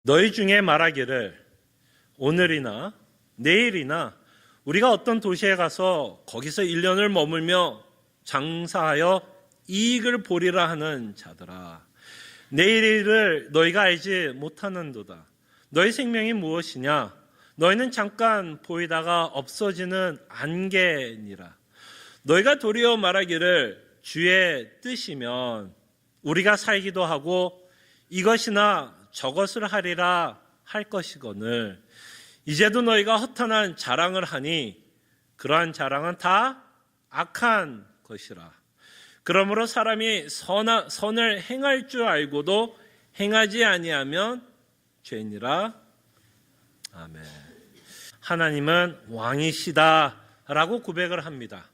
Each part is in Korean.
너희 중에 말하기를 오늘이나 내일이나 우리가 어떤 도시에 가서 거기서 1년을 머물며 장사하여 이익을 보리라 하는 자들아, 내일을 너희가 알지 못하는도다. 너희 생명이 무엇이냐? 너희는 잠깐 보이다가 없어지는 안개니라. 너희가 도리어 말하기를 주의 뜻이면 우리가 살기도 하고 이것이나 저것을 하리라 할 것이거늘 이제도 너희가 허탄한 자랑을 하니 그러한 자랑은 다 악한 것이라. 그러므로 사람이 선을 행할 줄 알고도 행하지 아니하면 죄니라. 아멘. 하나님은 왕이시다라고 고백을 합니다.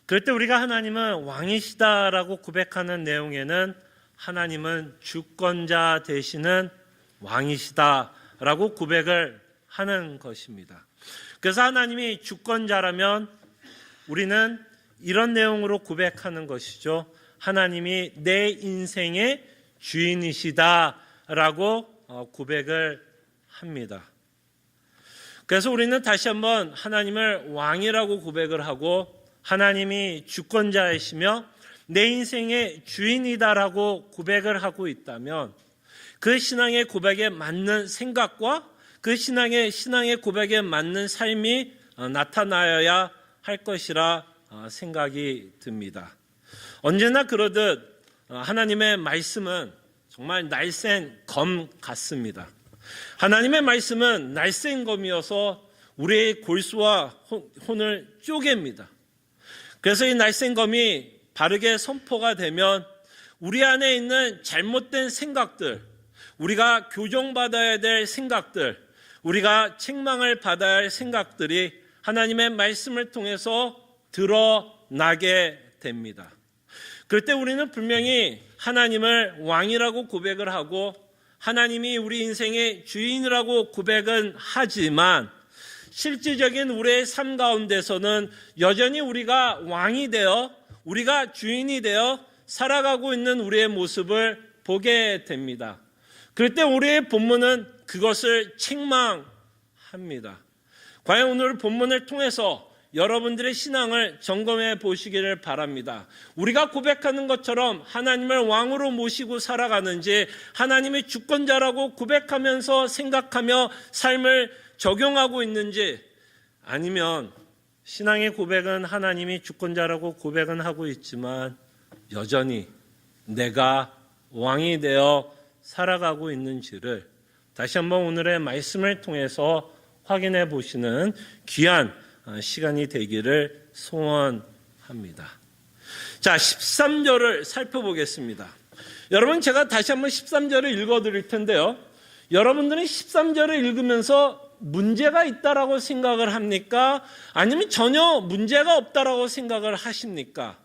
그럴 때 우리가 하나님은 왕이시다라고 고백하는 내용에는 하나님은 주권자 되시는 왕이시다라고 고백을 하는 것입니다. 그래서 하나님이 주권자라면 우리는 이런 내용으로 고백하는 것이죠. 하나님이 내 인생의 주인이시다라고 고백을 합니다. 그래서 우리는 다시 한번 하나님을 왕이라고 고백을 하고 하나님이 주권자이시며 내 인생의 주인이다라고 고백을 하고 있다면 그 신앙의 고백에 맞는 생각과 그 신앙의 고백에 맞는 삶이 나타나야 할 것이라 생각이 듭니다. 언제나 그러듯 하나님의 말씀은 정말 날쌘 검 같습니다. 하나님의 말씀은 날쌘 검이어서 우리의 골수와 혼을 쪼갭니다. 그래서 이 날쌘 검이 바르게 선포가 되면 우리 안에 있는 잘못된 생각들, 우리가 교정받아야 될 생각들, 우리가 책망을 받아야 할 생각들이 하나님의 말씀을 통해서 드러나게 됩니다. 그럴 때 우리는 분명히 하나님을 왕이라고 고백을 하고 하나님이 우리 인생의 주인이라고 고백은 하지만 실질적인 우리의 삶 가운데서는 여전히 우리가 왕이 되어 우리가 주인이 되어 살아가고 있는 우리의 모습을 보게 됩니다. 그럴 때 우리의 본문은 그것을 책망합니다. 과연 오늘 본문을 통해서 여러분들의 신앙을 점검해 보시기를 바랍니다. 우리가 고백하는 것처럼 하나님을 왕으로 모시고 살아가는지 하나님의 주권자라고 고백하면서 생각하며 삶을 적용하고 있는지 아니면 신앙의 고백은 하나님이 주권자라고 고백은 하고 있지만 여전히 내가 왕이 되어 살아가고 있는지를 다시 한번 오늘의 말씀을 통해서 확인해 보시는 귀한 시간이 되기를 소원합니다. 자, 13절을 살펴보겠습니다. 여러분, 제가 다시 한번 13절을 읽어드릴 텐데요. 여러분들은 13절을 읽으면서 문제가 있다라고 생각을 합니까? 아니면 전혀 문제가 없다라고 생각을 하십니까?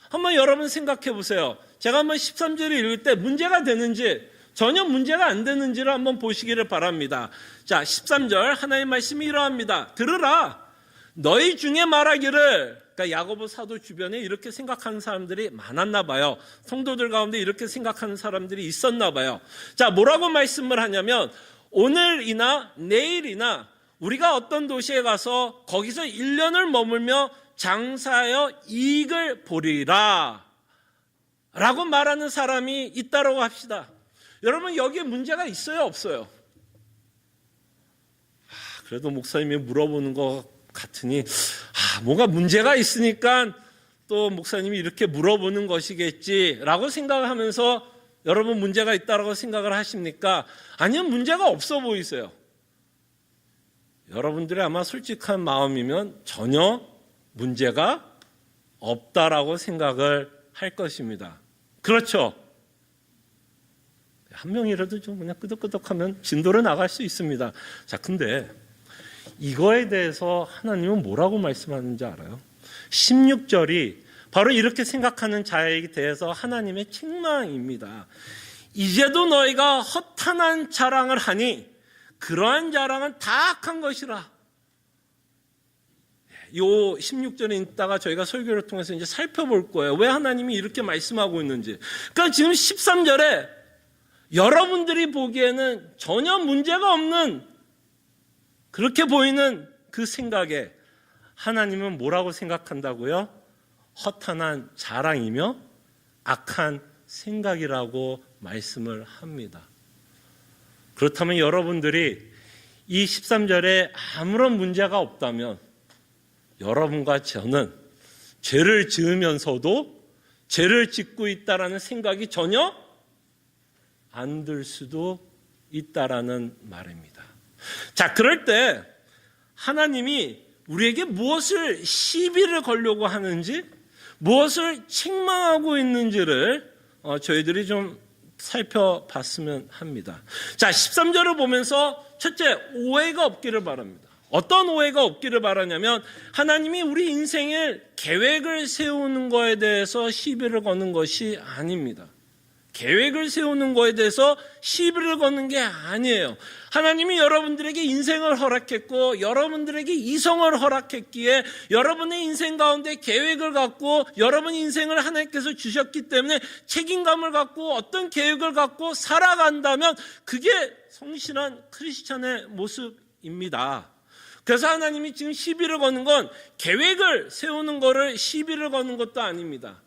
한번 여러분 생각해 보세요. 제가 한번 13절을 읽을 때 문제가 되는지 전혀 문제가 안 되는지를 한번 보시기를 바랍니다. 자, 13절 하나님의 말씀이 이러합니다. 들으라. 너희 중에 말하기를, 그러니까 야고보 사도 주변에 이렇게 생각하는 사람들이 많았나 봐요. 성도들 가운데 이렇게 생각하는 사람들이 있었나 봐요. 자, 뭐라고 말씀을 하냐면 오늘이나 내일이나 우리가 어떤 도시에 가서 거기서 1년을 머물며 장사하여 이익을 보리라 라고 말하는 사람이 있다고 합시다. 여러분, 여기에 문제가 있어요, 없어요? 그래도 목사님이 물어보는 것 같으니 뭔가 문제가 있으니까 또 목사님이 이렇게 물어보는 것이겠지라고 생각을 하면서 여러분 문제가 있다고 생각을 하십니까? 아니면 문제가 없어 보이세요? 여러분들의 아마 솔직한 마음이면 전혀 문제가 없다라고 생각을 할 것입니다. 그렇죠? 한 명이라도 좀 그냥 끄덕끄덕하면 진도로 나갈 수 있습니다. 자, 근데 이거에 대해서 하나님은 뭐라고 말씀하는지 알아요? 16절이 바로 이렇게 생각하는 자에게 대해서 하나님의 책망입니다. 이제도 너희가 허탄한 자랑을 하니 그러한 자랑은 다 악한 것이라. 이 16절에 있다가 저희가 설교를 통해서 이제 살펴볼 거예요. 왜 하나님이 이렇게 말씀하고 있는지. 그러니까 지금 13절에 여러분들이 보기에는 전혀 문제가 없는 그렇게 보이는 그 생각에 하나님은 뭐라고 생각한다고요? 허탄한 자랑이며 악한 생각이라고 말씀을 합니다. 그렇다면 여러분들이 이 13절에 아무런 문제가 없다면 여러분과 저는 죄를 지으면서도 죄를 짓고 있다라는 생각이 전혀 안 들 수도 있다라는 말입니다. 자, 그럴 때 하나님이 우리에게 무엇을 시비를 걸려고 하는지, 무엇을 책망하고 있는지를 저희들이 좀 살펴봤으면 합니다. 자, 13절을 보면서 첫째, 오해가 없기를 바랍니다. 어떤 오해가 없기를 바라냐면 하나님이 우리 인생을 계획을 세우는 거에 대해서 시비를 거는 것이 아닙니다. 계획을 세우는 거에 대해서 시비를 거는 게 아니에요. 하나님이 여러분들에게 인생을 허락했고 여러분들에게 이성을 허락했기에 여러분의 인생 가운데 계획을 갖고 여러분 인생을 하나님께서 주셨기 때문에 책임감을 갖고 어떤 계획을 갖고 살아간다면 그게 성실한 크리스찬의 모습입니다. 그래서 하나님이 지금 시비를 거는 건 계획을 세우는 거를 시비를 거는 것도 아닙니다.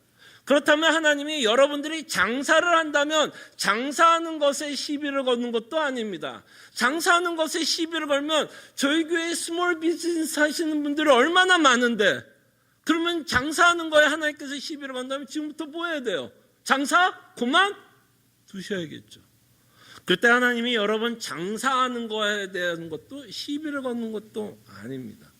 그렇다면 하나님이 여러분들이 장사를 한다면 장사하는 것에 시비를 거는 것도 아닙니다. 장사하는 것에 시비를 걸면 저희 교회에 스몰 비즈니스 하시는 분들이 얼마나 많은데 그러면 장사하는 거에 하나님께서 시비를 건다면 지금부터 뭐 해야 돼요? 장사? 그만 두셔야겠죠. 그때 하나님이 여러분 장사하는 거에 대한 것도 시비를 거는 것도 아닙니다.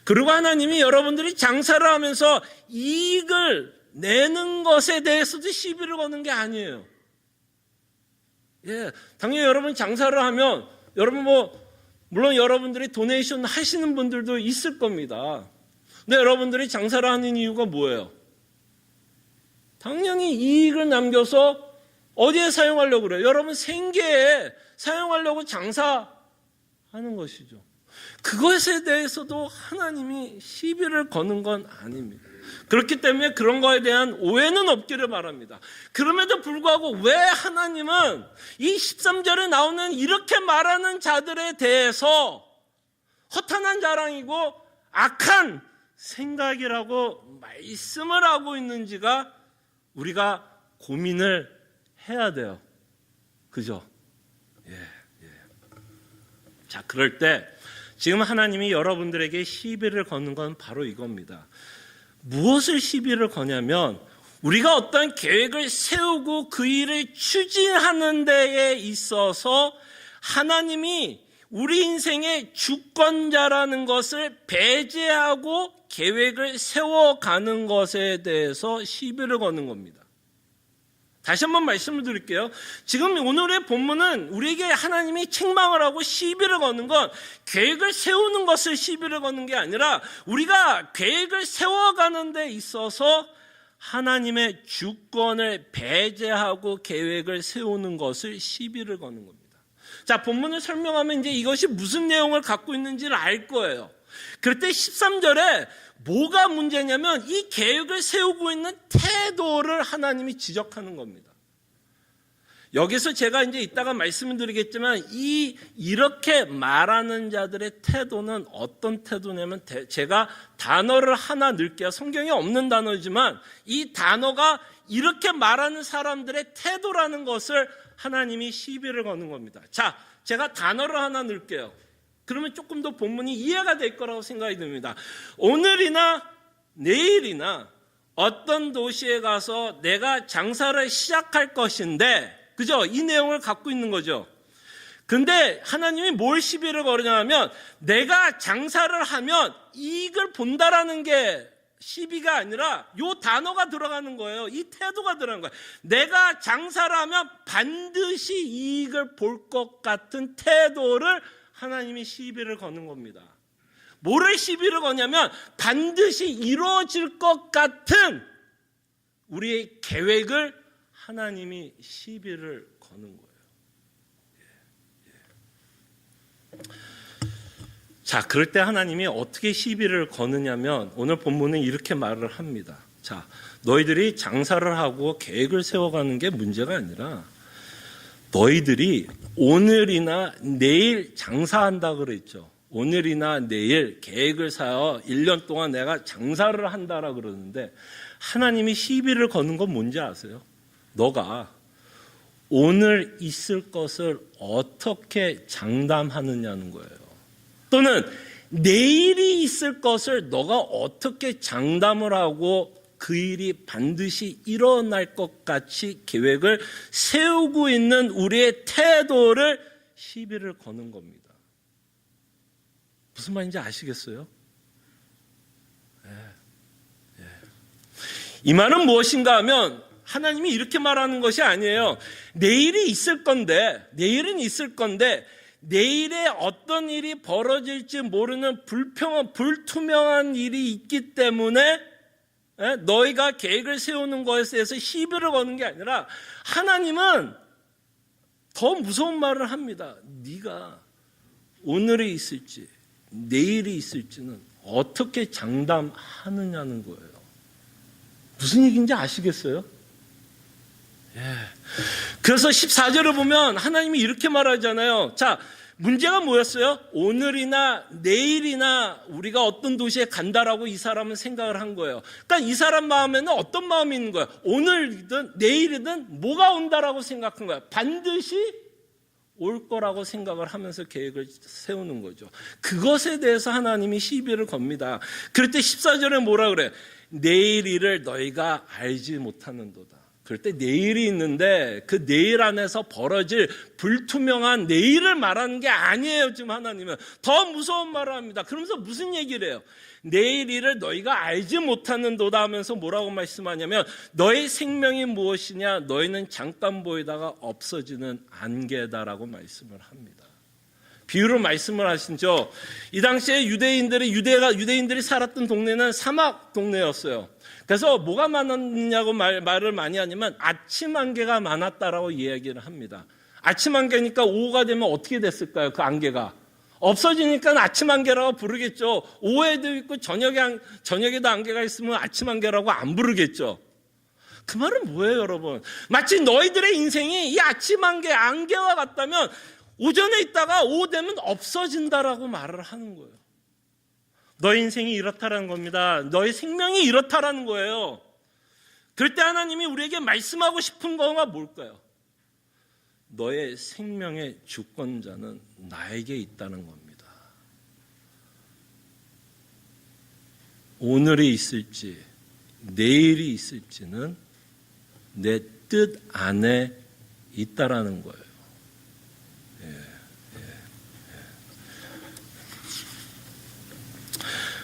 그리고 하나님이 여러분들이 장사를 하면서 이익을 내는 것에 대해서도 시비를 거는 게 아니에요. 예, 당연히 여러분 장사를 하면 여러분 물론 여러분들이 도네이션 하시는 분들도 있을 겁니다. 근데 여러분들이 장사를 하는 이유가 뭐예요? 당연히 이익을 남겨서 어디에 사용하려고 그래요? 여러분 생계에 사용하려고 장사하는 것이죠. 그것에 대해서도 하나님이 시비를 거는 건 아닙니다. 그렇기 때문에 그런 거에 대한 오해는 없기를 바랍니다. 그럼에도 불구하고 왜 하나님은 이 13절에 나오는 이렇게 말하는 자들에 대해서 허탄한 자랑이고 악한 생각이라고 말씀을 하고 있는지가 우리가 고민을 해야 돼요. 그죠? 예. 자, 그럴 때 지금 하나님이 여러분들에게 시비를 거는 건 바로 이겁니다. 무엇을 시비를 거냐면 우리가 어떤 계획을 세우고 그 일을 추진하는 데에 있어서 하나님이 우리 인생의 주권자라는 것을 배제하고 계획을 세워가는 것에 대해서 시비를 거는 겁니다. 다시 한번 말씀을 드릴게요. 지금 오늘의 본문은 우리에게 하나님이 책망을 하고 시비를 거는 건 계획을 세우는 것을 시비를 거는 게 아니라 우리가 계획을 세워가는 데 있어서 하나님의 주권을 배제하고 계획을 세우는 것을 시비를 거는 겁니다. 자, 본문을 설명하면 이제 이것이 무슨 내용을 갖고 있는지를 알 거예요. 그럴 때 13절에 뭐가 문제냐면 이 계획을 세우고 있는 태도를 하나님이 지적하는 겁니다. 여기서 제가 이제 이따가 말씀을 드리겠지만 이렇게 말하는 자들의 태도는 어떤 태도냐면 제가 단어를 하나 넣을게요. 성경에 없는 단어지만 이 단어가 이렇게 말하는 사람들의 태도라는 것을 하나님이 시비를 거는 겁니다. 자, 제가 단어를 하나 넣을게요. 그러면 조금 더 본문이 이해가 될 거라고 생각이 듭니다. 오늘이나 내일이나 어떤 도시에 가서 내가 장사를 시작할 것인데, 그죠? 이 내용을 갖고 있는 거죠. 근데 하나님이 뭘 시비를 거느냐면 내가 장사를 하면 이익을 본다라는 게 시비가 아니라 이 단어가 들어가는 거예요. 이 태도가 들어가는 거예요. 내가 장사를 하면 반드시 이익을 볼 것 같은 태도를 하나님이 시비를 거는 겁니다. 뭐를 시비를 거냐면 반드시 이루어질 것 같은 우리의 계획을 하나님이 시비를 거는 거예요. 자, 그럴 때 하나님이 어떻게 시비를 거느냐면 오늘 본문은 이렇게 말을 합니다. 자, 너희들이 장사를 하고 계획을 세워가는 게 문제가 아니라 너희들이 오늘이나 내일 장사한다 그랬죠. 오늘이나 내일 계획을 세워 1년 동안 내가 장사를 한다라 그러는데 하나님이 시비를 거는 건 뭔지 아세요? 너가 오늘 있을 것을 어떻게 장담하느냐는 거예요. 또는 내일이 있을 것을 너가 어떻게 장담을 하고 그 일이 반드시 일어날 것 같이 계획을 세우고 있는 우리의 태도를 시비를 거는 겁니다. 무슨 말인지 아시겠어요? 이 말은 무엇인가 하면 하나님이 이렇게 말하는 것이 아니에요. 내일이 있을 건데, 내일은 있을 건데 내일에 어떤 일이 벌어질지 모르는 불투명한 일이 있기 때문에 너희가 계획을 세우는 것에 대해서 시비를 거는 게 아니라 하나님은 더 무서운 말을 합니다. 네가 오늘이 있을지 내일이 있을지는 어떻게 장담하느냐는 거예요. 무슨 얘기인지 아시겠어요? 그래서 14절을 보면 하나님이 이렇게 말하잖아요. 자, 문제가 뭐였어요? 오늘이나 내일이나 우리가 어떤 도시에 간다라고 이 사람은 생각을 한 거예요. 그러니까 이 사람 마음에는 어떤 마음이 있는 거예요? 오늘이든 내일이든 뭐가 온다라고 생각한 거예요. 반드시 올 거라고 생각을 하면서 계획을 세우는 거죠. 그것에 대해서 하나님이 시비를 겁니다. 그럴 때 14절에 뭐라 그래요? 내일 일을 너희가 알지 못하는도다. 그럴 때 내일이 있는데 그 내일 안에서 벌어질 불투명한 내일을 말하는 게 아니에요. 지금 하나님은 더 무서운 말을 합니다. 그러면서 무슨 얘기를 해요? 내일 일을 너희가 알지 못하는도다 하면서 뭐라고 말씀하냐면 너희 생명이 무엇이냐? 너희는 잠깐 보이다가 없어지는 안개다라고 말씀을 합니다. 비유로 말씀을 하시죠. 이 당시에 유대인들이 살았던 동네는 사막 동네였어요. 그래서 뭐가 많았냐고 말을 많이 하냐면 아침 안개가 많았다라고 이야기를 합니다. 아침 안개니까 오후가 되면 어떻게 됐을까요? 그 안개가 없어지니까 아침 안개라고 부르겠죠. 오후에도 있고 저녁에도 안개가 있으면 아침 안개라고 안 부르겠죠. 그 말은 뭐예요, 여러분? 마치 너희들의 인생이 이 아침 안개와 같다면 오전에 있다가 오후 되면 없어진다라고 말을 하는 거예요. 너희 인생이 이렇다라는 겁니다. 너희 생명이 이렇다라는 거예요. 그럴 때 하나님이 우리에게 말씀하고 싶은 거가 뭘까요? 너의 생명의 주권자는 나에게 있다는 겁니다. 오늘이 있을지 내일이 있을지는 내 뜻 안에 있다라는 거예요.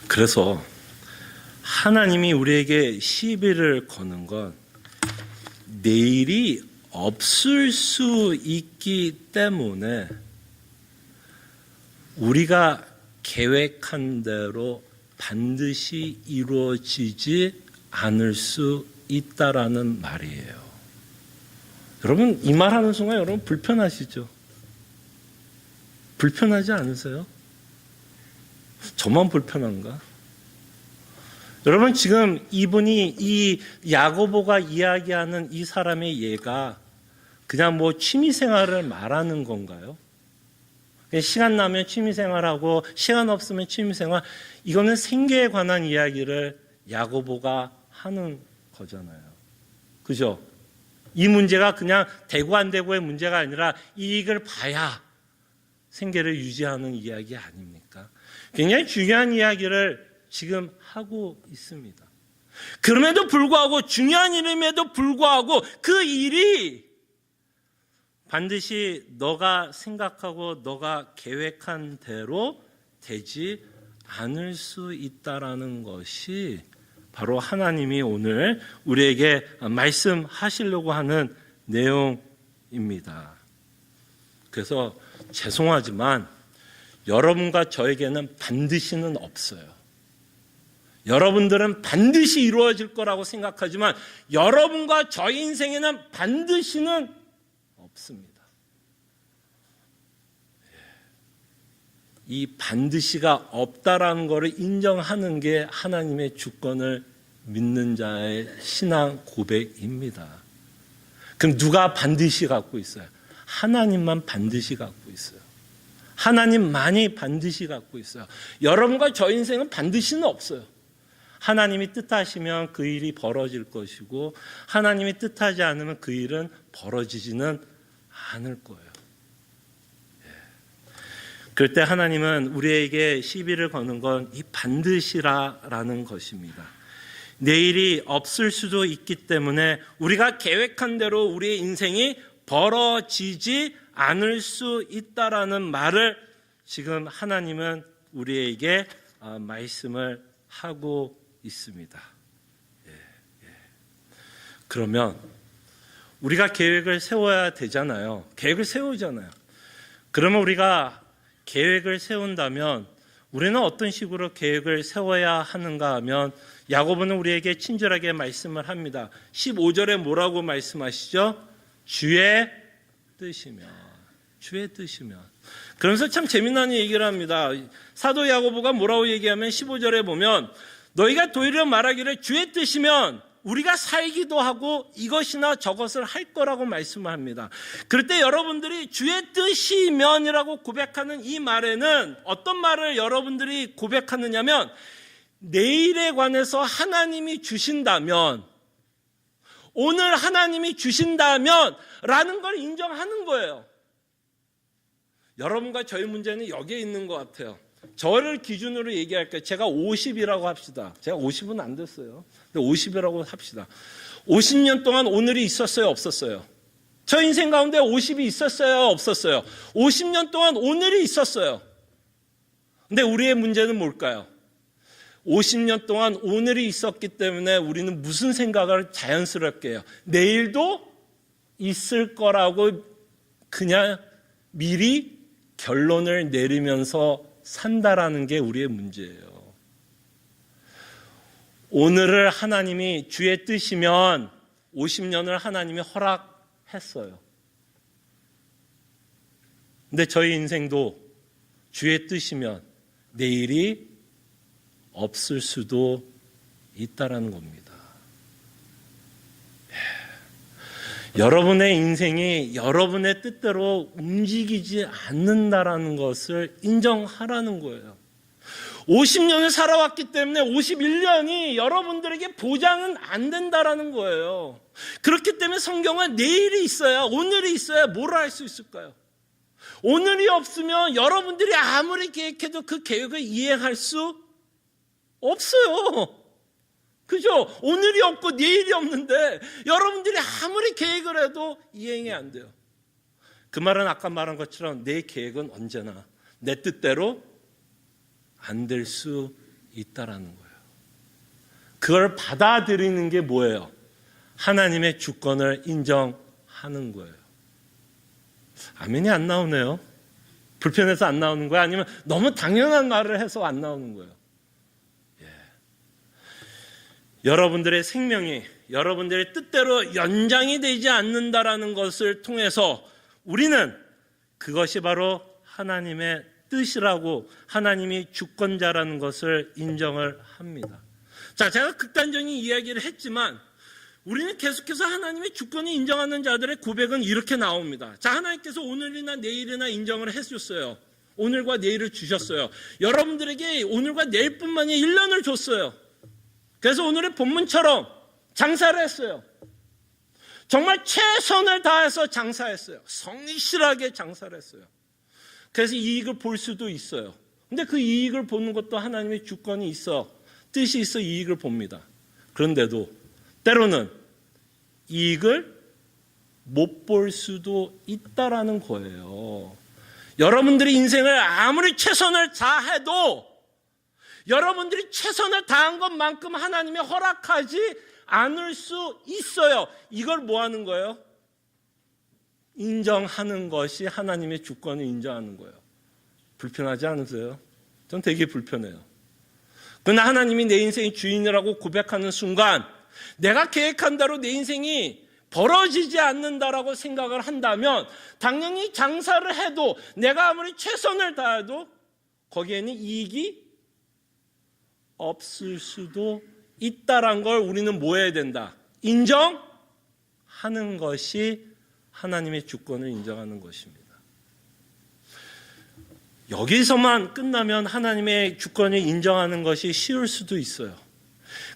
그래서 하나님이 우리에게 시비를 거는 건 내일이 없을 수 있기 때문에 우리가 계획한 대로 반드시 이루어지지 않을 수 있다라는 말이에요. 여러분, 이 말하는 순간 여러분 불편하시죠? 불편하지 않으세요? 저만 불편한가? 여러분, 지금 이분이 이 야고보가 이야기하는 이 사람의 예가 그냥 뭐 취미생활을 말하는 건가요? 시간 나면 취미생활하고 시간 없으면 취미생활, 이거는 생계에 관한 이야기를 야고보가 하는 거잖아요. 그죠? 이 문제가 그냥 되고 안 되고의 문제가 아니라 이익을 봐야 생계를 유지하는 이야기 아닙니까? 굉장히 중요한 이야기를 지금 하고 있습니다. 그럼에도 불구하고 중요한 일임에도 불구하고 그 일이 반드시 너가 생각하고 너가 계획한 대로 되지 않을 수 있다라는 것이 바로 하나님이 오늘 우리에게 말씀하시려고 하는 내용입니다. 그래서 죄송하지만 여러분과 저에게는 반드시는 없어요. 여러분들은 반드시 이루어질 거라고 생각하지만 여러분과 저희 인생에는 반드시는 없습니다. 이 반드시가 없다라는 것을 인정하는 게 하나님의 주권을 믿는 자의 신앙 고백입니다. 그럼 누가 반드시 갖고 있어요? 하나님만 반드시 갖고 있어요. 하나님만이 반드시 갖고 있어요. 여러분과 저 인생은 반드시는 없어요. 하나님이 뜻하시면 그 일이 벌어질 것이고 하나님이 뜻하지 않으면 그 일은 벌어지지는 않을 거예요. 그럴 때 하나님은 우리에게 시비를 거는 건 이 반드시라는 것입니다. 내일이 없을 수도 있기 때문에 우리가 계획한 대로 우리의 인생이 벌어지지 않을 수 있다라는 말을 지금 하나님은 우리에게 말씀을 하고 있습니다. 그러면 우리가 계획을 세워야 되잖아요. 계획을 세우잖아요. 그러면 우리가 계획을 세운다면 우리는 어떤 식으로 계획을 세워야 하는가 하면 야고보는 우리에게 친절하게 말씀을 합니다. 15절에 뭐라고 말씀하시죠? 주의 뜻이면. 주의 뜻이면. 그러면서 참 재미난 얘기를 합니다. 사도 야고보가 뭐라고 얘기하면 15절에 보면 너희가 도리어 말하기를 주의 뜻이면 우리가 살기도 하고 이것이나 저것을 할 거라고 말씀을 합니다. 그럴 때 여러분들이 주의 뜻이면이라고 고백하는 이 말에는 어떤 말을 여러분들이 고백하느냐면 내일에 관해서 하나님이 주신다면, 오늘 하나님이 주신다면 라는 걸 인정하는 거예요. 여러분과 저희 문제는 여기에 있는 것 같아요. 저를 기준으로 얘기할게요. 제가 50이라고 합시다. 제가 50은 안 됐어요. 근데 50이라고 합시다. 50년 동안 오늘이 있었어요? 없었어요? 저 인생 가운데 50이 있었어요? 없었어요? 50년 동안 오늘이 있었어요. 근데 우리의 문제는 뭘까요? 50년 동안 오늘이 있었기 때문에 우리는 무슨 생각을 자연스럽게 해요? 내일도 있을 거라고 그냥 미리 결론을 내리면서 산다라는 게 우리의 문제예요. 오늘을 하나님이 주의 뜻이면 50년을 하나님이 허락했어요. 근데 저희 인생도 주의 뜻이면 내일이 없을 수도 있다라는 겁니다. 여러분의 인생이 여러분의 뜻대로 움직이지 않는다라는 것을 인정하라는 거예요. 50년을 살아왔기 때문에 51년이 여러분들에게 보장은 안 된다라는 거예요. 그렇기 때문에 성경은 내일이 있어야, 오늘이 있어야 뭘 할 수 있을까요? 오늘이 없으면 여러분들이 아무리 계획해도 그 계획을 이행할 수 없어요. 그죠? 오늘이 없고 내일이 없는데 여러분들이 아무리 계획을 해도 이행이 안 돼요. 그 말은 아까 말한 것처럼 내 계획은 언제나 내 뜻대로 안 될 수 있다라는 거예요. 그걸 받아들이는 게 뭐예요? 하나님의 주권을 인정하는 거예요. 아멘이 안 나오네요. 불편해서 안 나오는 거예요? 아니면 너무 당연한 말을 해서 안 나오는 거예요? 여러분들의 생명이 여러분들의 뜻대로 연장이 되지 않는다라는 것을 통해서 우리는 그것이 바로 하나님의 뜻이라고, 하나님이 주권자라는 것을 인정을 합니다. 자, 제가 극단적인 이야기를 했지만 우리는 계속해서 하나님의 주권을 인정하는 자들의 고백은 이렇게 나옵니다. 자, 하나님께서 오늘이나 내일이나 인정을 해주셨어요. 오늘과 내일을 주셨어요. 여러분들에게 오늘과 내일뿐만이 1년을 줬어요. 그래서 오늘의 본문처럼 장사를 했어요. 정말 최선을 다해서 장사했어요. 성실하게 장사를 했어요. 그래서 이익을 볼 수도 있어요. 근데 그 이익을 보는 것도 하나님의 주권이 있어, 뜻이 있어 이익을 봅니다. 그런데도 때로는 이익을 못 볼 수도 있다라는 거예요. 여러분들이 인생을 아무리 최선을 다해도 여러분들이 최선을 다한 것만큼 하나님이 허락하지 않을 수 있어요. 이걸 뭐 하는 거예요? 인정하는 것이 하나님의 주권을 인정하는 거예요. 불편하지 않으세요? 전 되게 불편해요. 그러나 하나님이 내 인생의 주인이라고 고백하는 순간 내가 계획한 대로 내 인생이 벌어지지 않는다라고 생각을 한다면 당연히 장사를 해도 내가 아무리 최선을 다해도 거기에는 이익이 없을 수도 있다란 걸 우리는 뭐 해야 된다? 인정하는 것이 하나님의 주권을 인정하는 것입니다. 여기서만 끝나면 하나님의 주권을 인정하는 것이 쉬울 수도 있어요.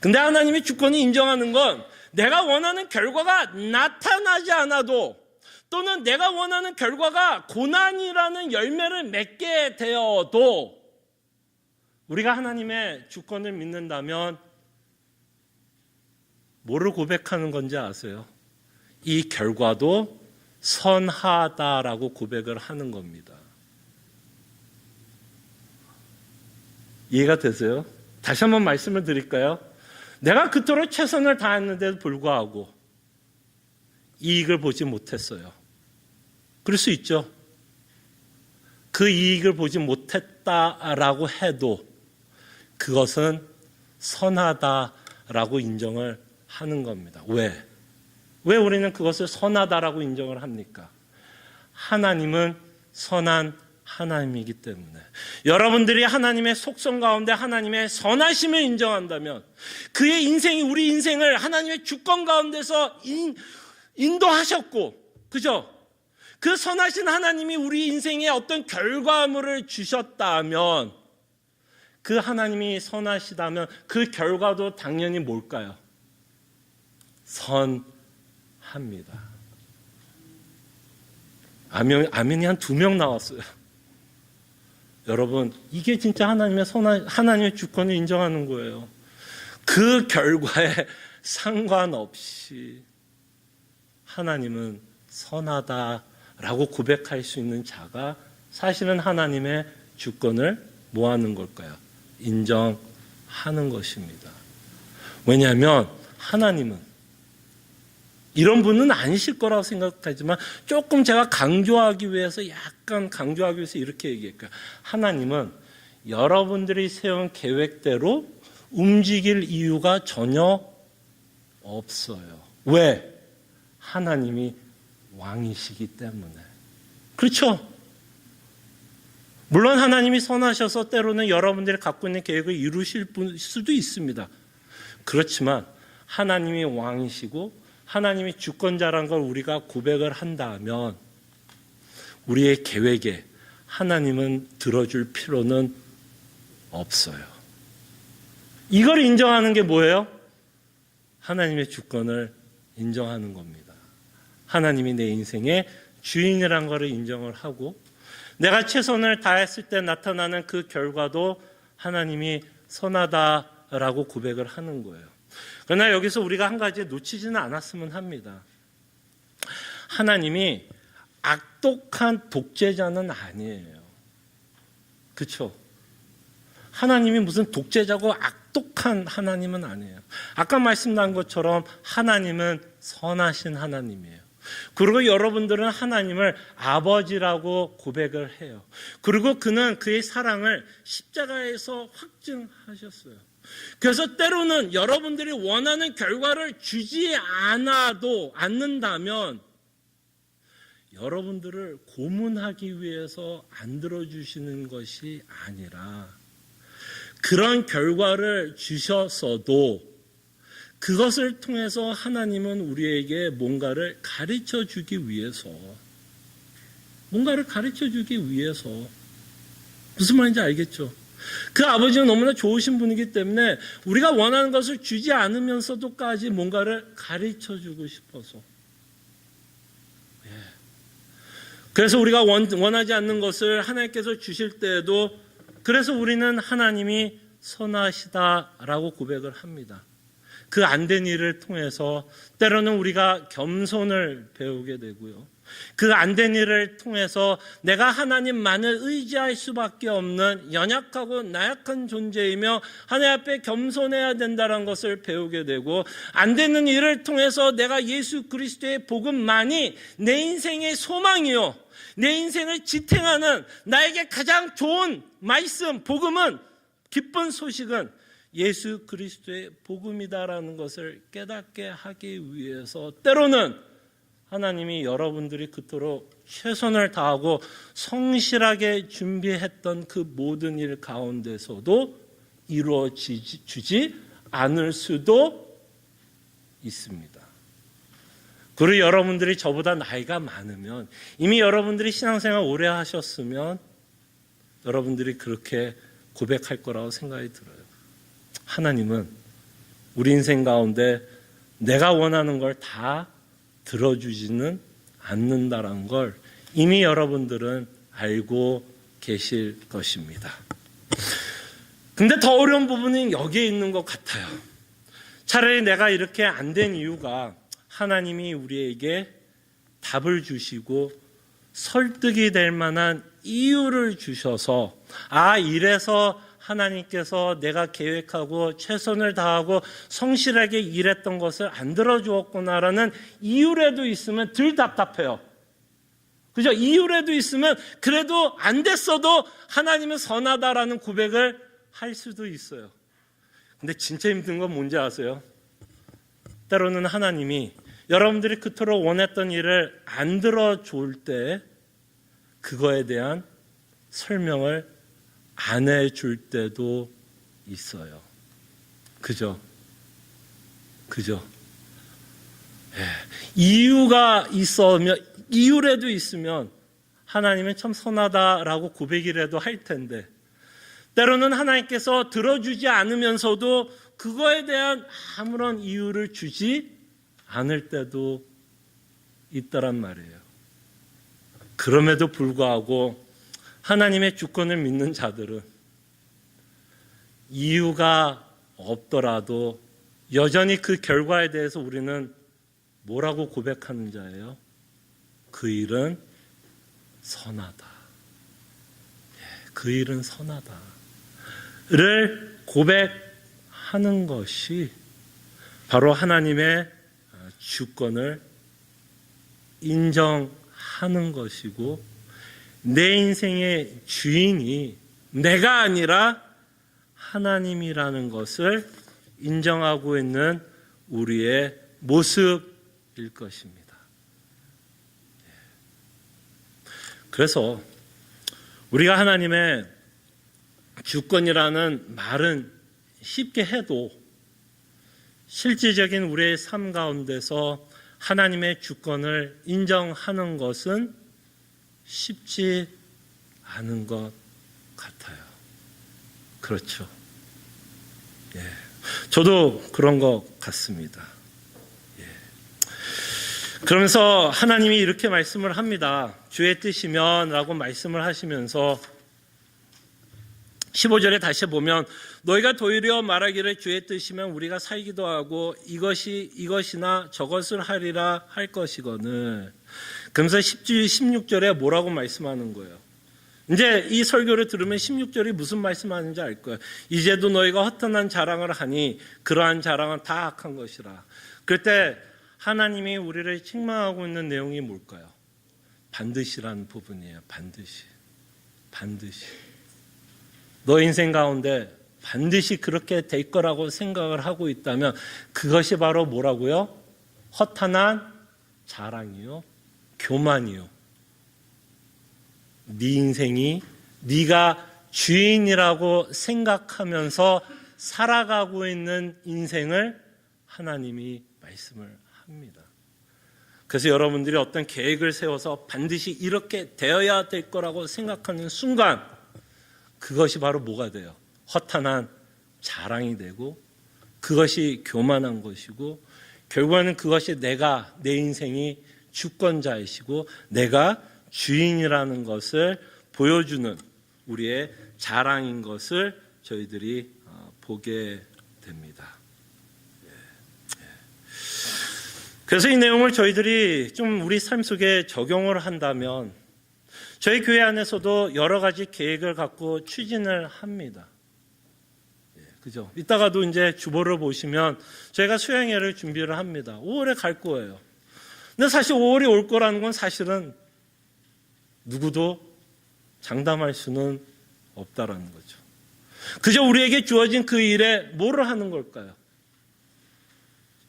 근데 하나님의 주권을 인정하는 건 내가 원하는 결과가 나타나지 않아도, 또는 내가 원하는 결과가 고난이라는 열매를 맺게 되어도 우리가 하나님의 주권을 믿는다면 뭐를 고백하는 건지 아세요? 이 결과도 선하다라고 고백을 하는 겁니다. 이해가 되세요? 다시 한번 말씀을 드릴까요? 내가 그토록 최선을 다했는데도 불구하고 이익을 보지 못했어요. 그럴 수 있죠. 그 이익을 보지 못했다라고 해도 그것은 선하다라고 인정을 하는 겁니다. 왜? 왜 우리는 그것을 선하다라고 인정을 합니까? 하나님은 선한 하나님이기 때문에. 여러분들이 하나님의 속성 가운데 하나님의 선하심을 인정한다면 그의 인생이 우리 인생을 하나님의 주권 가운데서 인도하셨고, 그죠? 그 선하신 하나님이 우리 인생에 어떤 결과물을 주셨다면, 그 하나님이 선하시다면 그 결과도 당연히 뭘까요? 선합니다. 아멘이 한 2명 나왔어요. 여러분, 이게 진짜 하나님의 주권을 인정하는 거예요. 그 결과에 상관없이 하나님은 선하다라고 고백할 수 있는 자가 사실은 하나님의 주권을 뭐 하는 걸까요? 인정하는 것입니다. 왜냐하면 하나님은 이런 분은 아니실 거라고 생각하지만 조금 제가 강조하기 위해서 이렇게 얘기할게요. 하나님은 여러분들이 세운 계획대로 움직일 이유가 전혀 없어요. 왜? 하나님이 왕이시기 때문에. 그렇죠? 물론 하나님이 선하셔서 때로는 여러분들이 갖고 있는 계획을 이루실 수도 있습니다. 그렇지만 하나님이 왕이시고 하나님이 주권자라는 걸 우리가 고백을 한다면 우리의 계획에 하나님은 들어줄 필요는 없어요. 이걸 인정하는 게 뭐예요? 하나님의 주권을 인정하는 겁니다. 하나님이 내 인생의 주인이라는 것을 인정을 하고 내가 최선을 다했을 때 나타나는 그 결과도 하나님이 선하다라고 고백을 하는 거예요. 그러나 여기서 우리가 한 가지 놓치지는 않았으면 합니다. 하나님이 악독한 독재자는 아니에요. 그렇죠? 하나님이 무슨 독재자고 악독한 하나님은 아니에요. 아까 말씀드린 것처럼 하나님은 선하신 하나님이에요. 그리고 여러분들은 하나님을 아버지라고 고백을 해요. 그리고 그는 그의 사랑을 십자가에서 확증하셨어요. 그래서 때로는 여러분들이 원하는 결과를 주지 않는다면 여러분들을 고문하기 위해서 안 들어주시는 것이 아니라 그런 결과를 주셨어도 그것을 통해서 하나님은 우리에게 뭔가를 가르쳐 주기 위해서 무슨 말인지 알겠죠? 그 아버지는 너무나 좋으신 분이기 때문에 우리가 원하는 것을 주지 않으면서도까지 뭔가를 가르쳐 주고 싶어서. 그래서 우리가 원하지 않는 것을 하나님께서 주실 때에도 그래서 우리는 하나님이 선하시다라고 고백을 합니다. 그 안 된 일을 통해서 때로는 우리가 겸손을 배우게 되고요. 그 안 된 일을 통해서 내가 하나님만을 의지할 수밖에 없는 연약하고 나약한 존재이며 하나님 앞에 겸손해야 된다는 것을 배우게 되고 안 되는 일을 통해서 내가 예수 그리스도의 복음만이 내 인생의 소망이요. 내 인생을 지탱하는 나에게 가장 좋은 말씀, 복음은 기쁜 소식은 예수 그리스도의 복음이다라는 것을 깨닫게 하기 위해서 때로는 하나님이 여러분들이 그토록 최선을 다하고 성실하게 준비했던 그 모든 일 가운데서도 이루어지지 않을 수도 있습니다. 그리고 여러분들이 저보다 나이가 많으면, 이미 여러분들이 신앙생활 오래 하셨으면 여러분들이 그렇게 고백할 거라고 생각이 들어요. 하나님은 우리 인생 가운데 내가 원하는 걸 다 들어주지는 않는다는 걸 이미 여러분들은 알고 계실 것입니다. 근데 더 어려운 부분은 여기에 있는 것 같아요. 차라리 내가 이렇게 안 된 이유가 하나님이 우리에게 답을 주시고 설득이 될 만한 이유를 주셔서, 이래서 하나님께서 내가 계획하고 최선을 다하고 성실하게 일했던 것을 안 들어주었구나라는 이유라도 있으면 덜 답답해요. 그죠? 이유라도 있으면 그래도 안 됐어도 하나님은 선하다라는 고백을 할 수도 있어요. 근데 진짜 힘든 건 뭔지 아세요? 때로는 하나님이 여러분들이 그토록 원했던 일을 안 들어줄 때 그거에 대한 설명을 안 해줄 때도 있어요. 그죠? 이유가 있으면, 이유라도 있으면 하나님은 참 선하다라고 고백이라도 할 텐데, 때로는 하나님께서 들어주지 않으면서도 그거에 대한 아무런 이유를 주지 않을 때도 있다란 말이에요. 그럼에도 불구하고 하나님의 주권을 믿는 자들은 이유가 없더라도 여전히 그 결과에 대해서 우리는 뭐라고 고백하는 자예요? 그 일은 선하다. 그 일은 선하다. 를 고백하는 것이 바로 하나님의 주권을 인정하는 것이고, 내 인생의 주인이 내가 아니라 하나님이라는 것을 인정하고 있는 우리의 모습일 것입니다. 그래서 우리가 하나님의 주권이라는 말은 쉽게 해도 실질적인 우리의 삶 가운데서 하나님의 주권을 인정하는 것은 쉽지 않은 것 같아요. 그렇죠. 저도 그런 것 같습니다. 그러면서 하나님이 이렇게 말씀을 합니다. 주의 뜻이면 라고 말씀을 하시면서 15절에 다시 보면, 너희가 도리어 말하기를 주의 뜻이면 우리가 살기도 하고 이것이나 저것을 하리라 할 것이거늘. 그러면서 16절에 뭐라고 말씀하는 거예요? 이제 이 설교를 들으면 16절이 무슨 말씀하는지 알 거예요. 이제도 너희가 허탄한 자랑을 하니 그러한 자랑은 다 악한 것이라. 그때 하나님이 우리를 책망하고 있는 내용이 뭘까요? 반드시라는 부분이에요. 반드시. 너 인생 가운데 반드시 그렇게 될 거라고 생각을 하고 있다면 그것이 바로 뭐라고요? 허탄한 자랑이요, 교만이요. 네 인생이 네가 주인이라고 생각하면서 살아가고 있는 인생을 하나님이 말씀을 합니다. 그래서 여러분들이 어떤 계획을 세워서 반드시 이렇게 되어야 될 거라고 생각하는 순간 그것이 바로 뭐가 돼요? 허탄한 자랑이 되고, 그것이 교만한 것이고, 결국에는 그것이 내 인생이 주권자이시고 내가 주인이라는 것을 보여주는 우리의 자랑인 것을 저희들이 보게 됩니다. 그래서 이 내용을 저희들이 좀 우리 삶 속에 적용을 한다면 저희 교회 안에서도 여러 가지 계획을 갖고 추진을 합니다. 그죠? 이따가도 이제 주보를 보시면 저희가 수양회를 준비를 합니다. 5월에 갈 거예요. 근데 사실 5월이 올 거라는 건 사실은 누구도 장담할 수는 없다라는 거죠. 그저 우리에게 주어진 그 일에 뭐를 하는 걸까요?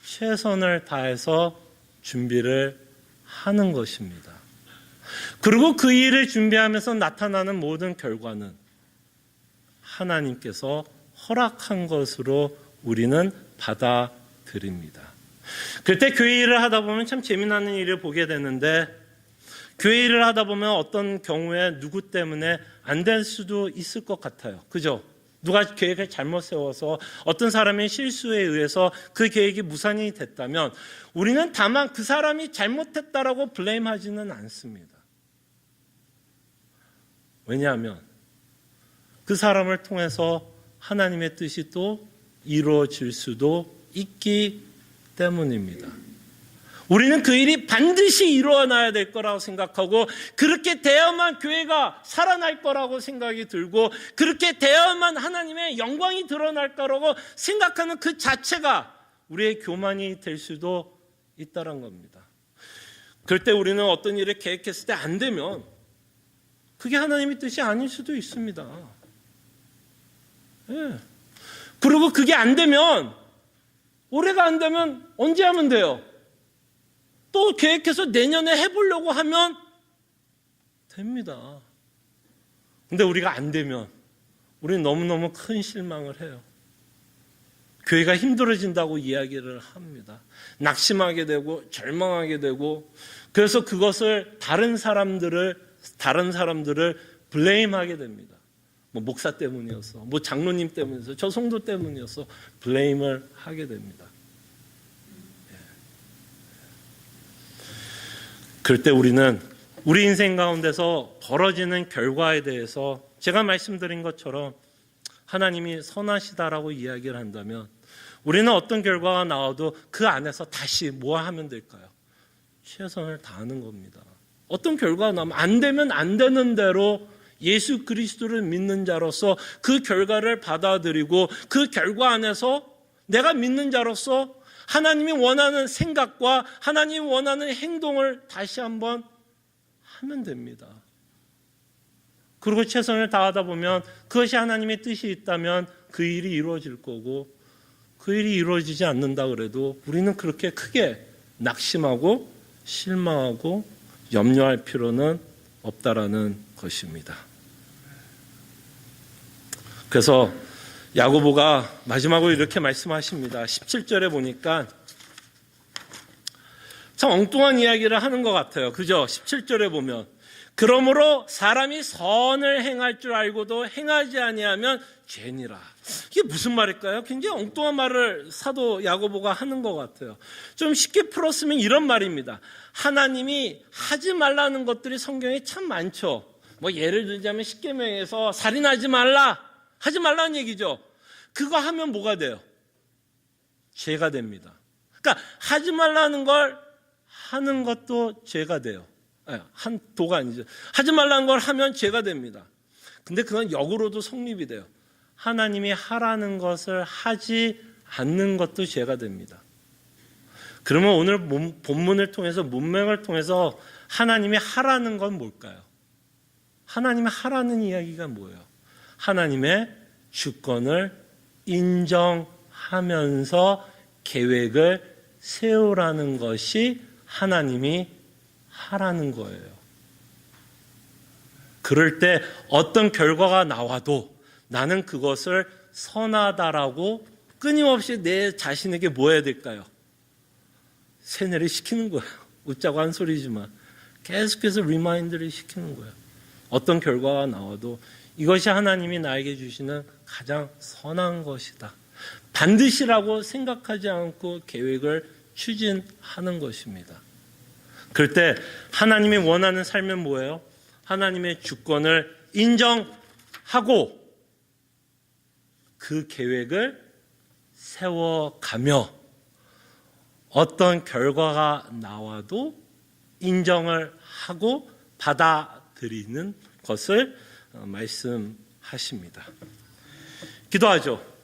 최선을 다해서 준비를 하는 것입니다. 그리고 그 일을 준비하면서 나타나는 모든 결과는 하나님께서 허락한 것으로 우리는 받아들입니다. 그때 교회 일을 하다 보면 참 재미나는 일을 보게 되는데, 교회 일을 하다 보면 어떤 경우에 누구 때문에 안 될 수도 있을 것 같아요. 그죠? 누가 계획을 잘못 세워서 어떤 사람의 실수에 의해서 그 계획이 무산이 됐다면 우리는 다만 그 사람이 잘못했다라고 블레임하지는 않습니다. 왜냐하면 그 사람을 통해서 하나님의 뜻이 또 이루어질 수도 있기 때문입니다. 우리는 그 일이 반드시 일어나야 될 거라고 생각하고, 그렇게 되어야만 교회가 살아날 거라고 생각이 들고, 그렇게 되어야만 하나님의 영광이 드러날 거라고 생각하는 그 자체가 우리의 교만이 될 수도 있다는 겁니다. 그럴 때 우리는 어떤 일을 계획했을 때 안 되면 그게 하나님의 뜻이 아닐 수도 있습니다. 예. 그리고 그게 안 되면, 올해가 안 되면 언제 하면 돼요? 또 계획해서 내년에 해보려고 하면 됩니다. 근데 우리가 안 되면 우리는 너무너무 큰 실망을 해요. 교회가 힘들어진다고 이야기를 합니다. 낙심하게 되고 절망하게 되고, 그래서 그것을 다른 사람들을 블레임하게 됩니다. 뭐 목사 때문이었어, 뭐 장로님 때문이었어, 저 성도 때문이었어, 블레임을 하게 됩니다. 그럴 때 우리는 우리 인생 가운데서 벌어지는 결과에 대해서 제가 말씀드린 것처럼 하나님이 선하시다라고 이야기를 한다면, 우리는 어떤 결과가 나와도 그 안에서 다시 뭐 하면 될까요? 최선을 다하는 겁니다. 어떤 결과가 나오면 안 되면 안 되는 대로 예수 그리스도를 믿는 자로서 그 결과를 받아들이고, 그 결과 안에서 내가 믿는 자로서 하나님이 원하는 생각과 하나님이 원하는 행동을 다시 한번 하면 됩니다. 그리고 최선을 다하다 보면 그것이 하나님의 뜻이 있다면 그 일이 이루어질 거고, 그 일이 이루어지지 않는다 그래도 우리는 그렇게 크게 낙심하고 실망하고 염려할 필요는 없다라는 것입니다. 그래서 야고보가 마지막으로 이렇게 말씀하십니다. 17절에 보니까 참 엉뚱한 이야기를 하는 것 같아요. 그죠? 17절에 보면, 그러므로 사람이 선을 행할 줄 알고도 행하지 아니하면 죄니라. 이게 무슨 말일까요? 굉장히 엉뚱한 말을 사도 야고보가 하는 것 같아요. 좀 쉽게 풀었으면 이런 말입니다. 하나님이 하지 말라는 것들이 성경에 참 많죠. 뭐 예를 들자면 십계명에서 살인하지 말라, 하지 말라는 얘기죠. 그거 하면 뭐가 돼요? 죄가 됩니다. 그러니까 하지 말라는 걸 하는 것도 죄가 돼요. 한 도가 아니죠. 하지 말라는 걸 하면 죄가 됩니다. 근데 그건 역으로도 성립이 돼요. 하나님이 하라는 것을 하지 않는 것도 죄가 됩니다. 그러면 오늘 본문을 통해서, 문맥을 통해서 하나님이 하라는 건 뭘까요? 하나님이 하라는 이야기가 뭐예요? 하나님의 주권을 인정하면서 계획을 세우라는 것이 하나님이 하라는 거예요. 그럴 때 어떤 결과가 나와도 나는 그것을 선하다라고 끊임없이 내 자신에게 뭐 해야 될까요? 세뇌를 시키는 거예요. 웃자고 한 소리지만 계속해서 리마인드를 시키는 거예요. 어떤 결과가 나와도 이것이 하나님이 나에게 주시는 가장 선한 것이다, 반드시라고 생각하지 않고 계획을 추진하는 것입니다. 그럴 때 하나님이 원하는 삶은 뭐예요? 하나님의 주권을 인정하고 그 계획을 세워가며 어떤 결과가 나와도 인정을 하고 받아들이는 것을 말씀하십니다. 기도하죠.